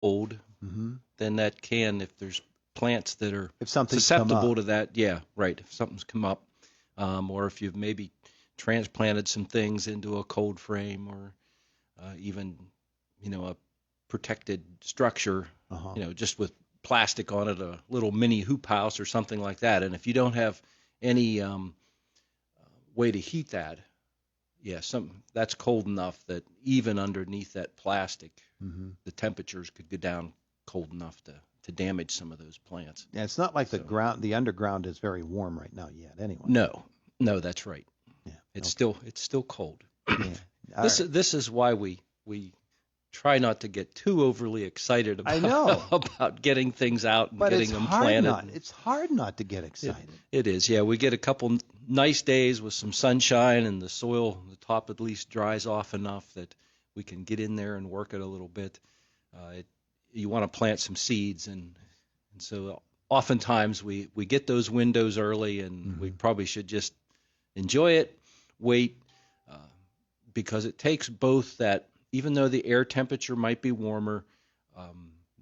cold, Mm-hmm. then that can, if there's plants that are If something's susceptible to that, yeah, right. If something's come up, or if you've maybe transplanted some things into a cold frame, or even, a protected structure, just with plastic on it, a little mini hoop house or something like that. And if you don't have any way to heat that, yeah, that's cold enough that even underneath that plastic, the temperatures could go down cold enough to damage some of those plants. Yeah, it's not like the underground is very warm right now yet. Anyway. No, that's right. Yeah, it's still cold. Yeah. This is why we try not to get too overly excited about, I know. about getting things out and but getting them planted. It's hard not to get excited. It is, yeah. We get a couple nice days with some sunshine, and the soil, the top at least dries off enough that we can get in there and work it a little bit. You want to plant some seeds, and so oftentimes we get those windows early, and we probably should just enjoy it, wait, because it takes both that. Even though the air temperature might be warmer,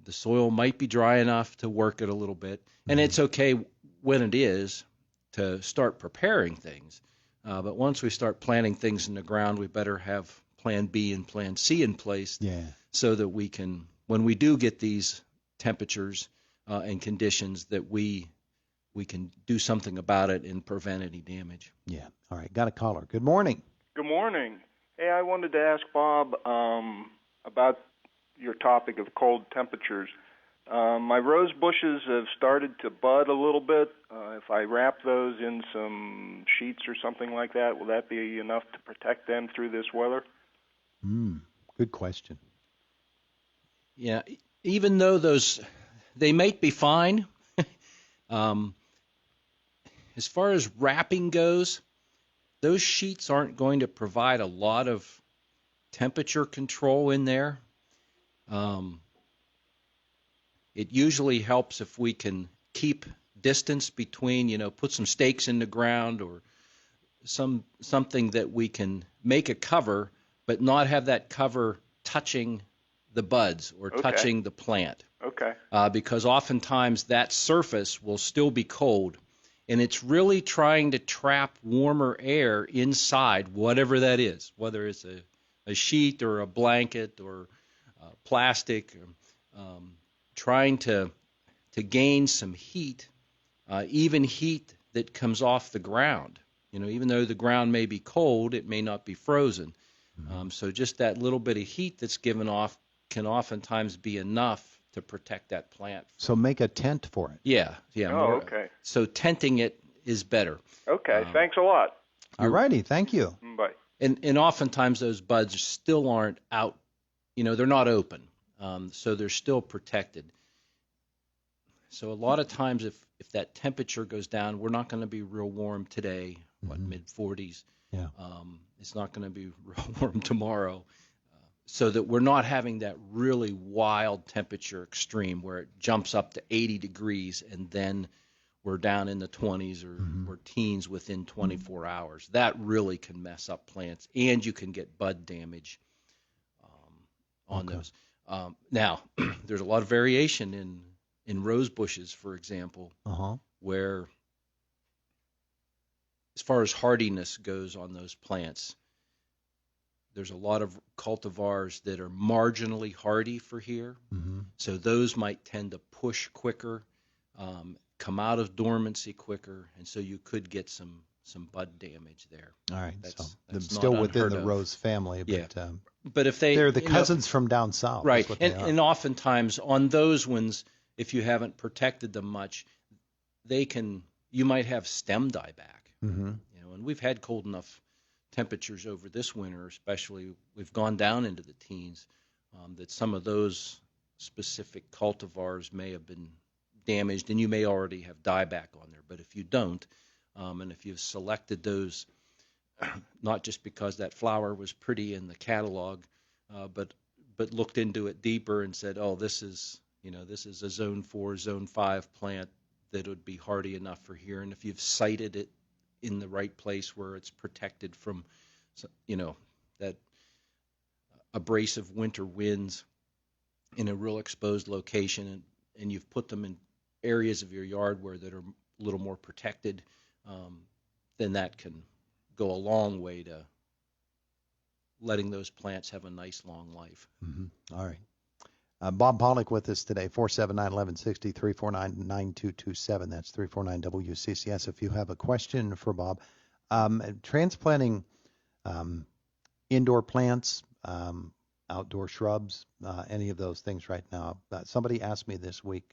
the soil might be dry enough to work it a little bit. And it's okay when it is to start preparing things. But once we start planting things in the ground, we better have plan B and plan C in place so that we can, when we do get these temperatures and conditions, that we can do something about it and prevent any damage. Yeah. All right. Got a caller. Good morning. Good morning. Hey, I wanted to ask Bob about your topic of cold temperatures. My rose bushes have started to bud a little bit. If I wrap those in some sheets or something like that, will that be enough to protect them through this weather? Good question. Yeah, even though they might be fine, as far as wrapping goes, those sheets aren't going to provide a lot of temperature control in there. It usually helps if we can keep distance between, put some stakes in the ground or something that we can make a cover, but not have that cover touching the buds or touching the plant. Okay. Because oftentimes that surface will still be cold. And it's really trying to trap warmer air inside, whatever that is, whether it's a sheet or a blanket or plastic, trying to gain some heat, even heat that comes off the ground. Even though the ground may be cold, it may not be frozen. So just that little bit of heat that's given off can oftentimes be enough to protect that plant. So make a tent for it. Yeah. Oh, okay. So tenting it is better. Okay, thanks a lot. All righty, thank you. Bye. And oftentimes those buds still aren't out, they're not open, so they're still protected. So a lot of times if that temperature goes down, we're not going to be real warm today, mid-40s. Yeah. It's not going to be real warm tomorrow. So that we're not having that really wild temperature extreme where it jumps up to 80 degrees and then we're down in the 20s or teens within 24 hours. That really can mess up plants, and you can get bud damage on those. Now, there's a lot of variation in rose bushes, for example, where as far as hardiness goes on those plants, there's a lot of cultivars that are marginally hardy for here. So those might tend to push quicker, come out of dormancy quicker, and so you could get some bud damage there. All right, that's still within the of. rose family, but but if they're the cousins from down south, right? And oftentimes on those ones, if you haven't protected them much, you might have stem dieback. And we've had cold enough temperatures over this winter, especially we've gone down into the teens, that some of those specific cultivars may have been damaged, and you may already have dieback on there. But if you don't, and if you've selected those, not just because that flower was pretty in the catalog, but looked into it deeper and said, oh, this is a zone 4, zone 5 plant that would be hardy enough for here. And if you've sited it in the right place where it's protected from, that abrasive winter winds, in a real exposed location, and you've put them in areas of your yard where that are a little more protected, then that can go a long way to letting those plants have a nice long life. Mm-hmm. All right. Bob Pollock with us today, 479-1160, 349-9227. That's 349-WCCS. If you have a question for Bob. Transplanting indoor plants, outdoor shrubs, any of those things right now. Somebody asked me this week.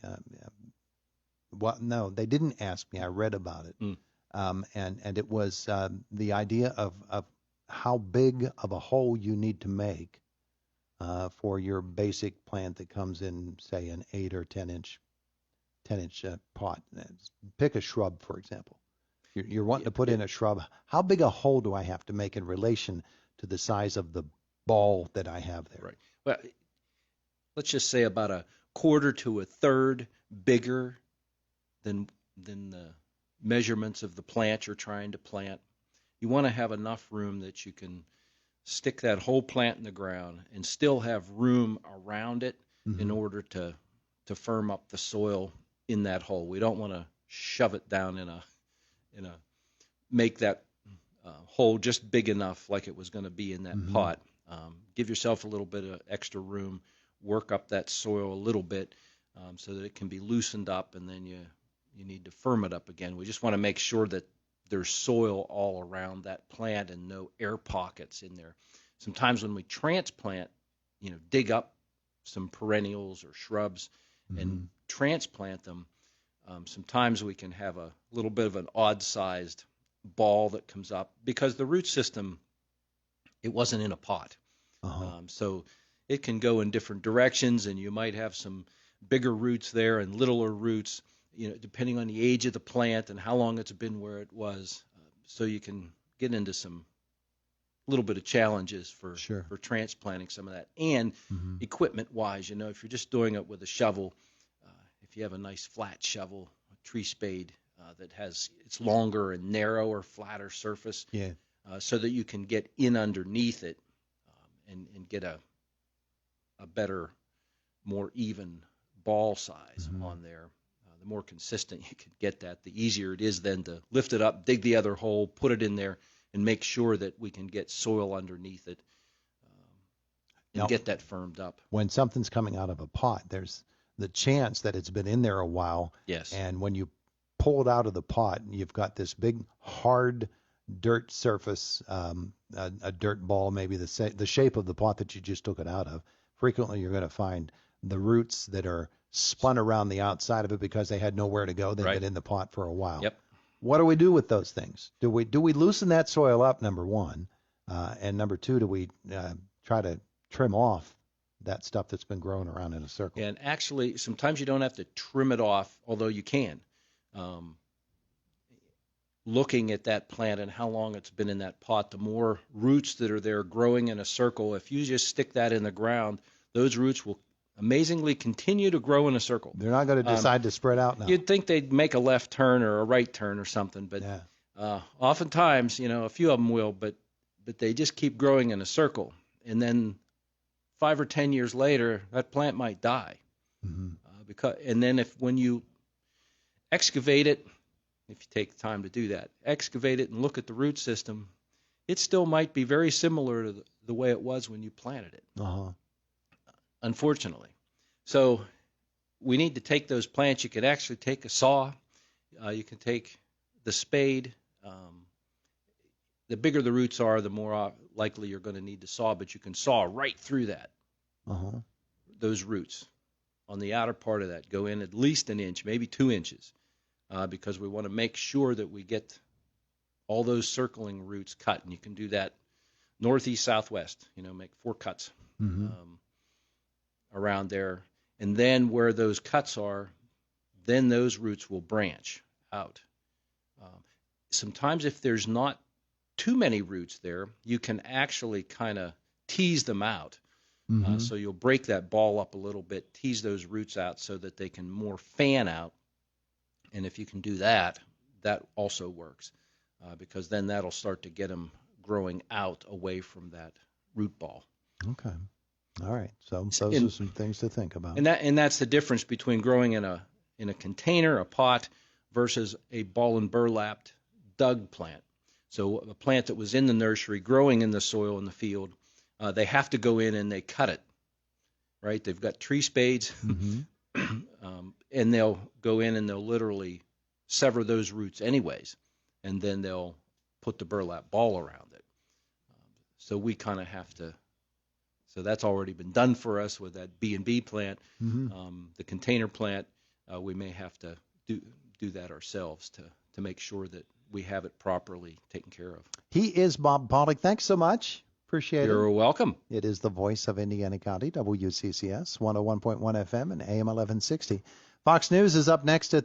No, they didn't ask me. I read about it. And it was the idea of how big of a hole you need to make for your basic plant that comes in, say, an 8 or 10-inch pot. Pick a shrub, for example. You're wanting to put in a shrub. How big a hole do I have to make in relation to the size of the ball that I have there? Right. Well, let's just say about a quarter to a third bigger than the measurements of the plant you're trying to plant. You want to have enough room that you can stick that whole plant in the ground and still have room around it in order to firm up the soil in that hole. We don't want to shove it down in a make that hole just big enough like it was going to be in that pot. Give yourself a little bit of extra room, work up that soil a little bit so that it can be loosened up, and then you need to firm it up again. We just want to make sure that there's soil all around that plant and no air pockets in there. Sometimes when we transplant, dig up some perennials or shrubs and transplant them, sometimes we can have a little bit of an odd-sized ball that comes up because the root system, it wasn't in a pot. So it can go in different directions, and you might have some bigger roots there and littler roots, depending on the age of the plant and how long it's been where it was. So you can get into some little bit of challenges for transplanting some of that. And equipment-wise, if you're just doing it with a shovel, if you have a nice flat shovel, a tree spade that has it's longer and narrower, flatter surface, so that you can get in underneath it and get a better, more even ball size on there. The more consistent you can get that, the easier it is then to lift it up, dig the other hole, put it in there, and make sure that we can get soil underneath it and get that firmed up. When something's coming out of a pot, there's the chance that it's been in there a while. Yes. And when you pull it out of the pot, you've got this big, hard dirt surface, a dirt ball, maybe the shape of the pot that you just took it out of. Frequently, you're going to find the roots that are spun around the outside of it because they had nowhere to go. They've been in the pot for a while. Yep. What do we do with those things? Do we loosen that soil up, number one? And number two, do we try to trim off that stuff that's been growing around in a circle? And actually, sometimes you don't have to trim it off, although you can. Looking at that plant and how long it's been in that pot, the more roots that are there growing in a circle, if you just stick that in the ground, those roots will amazingly continue to grow in a circle. They're not going to decide to spread out now. You'd think they'd make a left turn or a right turn or something, but oftentimes, a few of them will, but they just keep growing in a circle. And then 5 or 10 years later, that plant might die. And then when you excavate it, if you take the time to do that, excavate it and look at the root system, it still might be very similar to the way it was when you planted it. Unfortunately. So we need to take those plants. You can actually take a saw. You can take the spade. The bigger the roots are, the more likely you're going to need to saw, but you can saw right through that. Those roots on the outer part of that go in at least an inch, maybe 2 inches, because we want to make sure that we get all those circling roots cut. And you can do that northeast, southwest, make 4 cuts around there. And then where those cuts are, then those roots will branch out. Sometimes if there's not too many roots there, you can actually kind of tease them out. So you'll break that ball up a little bit, tease those roots out so that they can more fan out. And if you can do that, that also works because then that'll start to get them growing out away from that root ball. Okay. All right. So those are some things to think about. And that's the difference between growing in a container, a pot, versus a ball and burlapped dug plant. So a plant that was in the nursery growing in the soil in the field, they have to go in and they cut it, right? They've got tree spades, and they'll go in and they'll literally sever those roots anyways, and then they'll put the burlap ball around it. So we kind of have to. So that's already been done for us with that B&B plant. The container plant, we may have to do that ourselves to make sure that we have it properly taken care of. He is Bob Pollock. Thanks so much. Appreciate it. You're welcome. It is the voice of Indiana County, WCCS, 101.1 FM and AM 1160. Fox News is up next at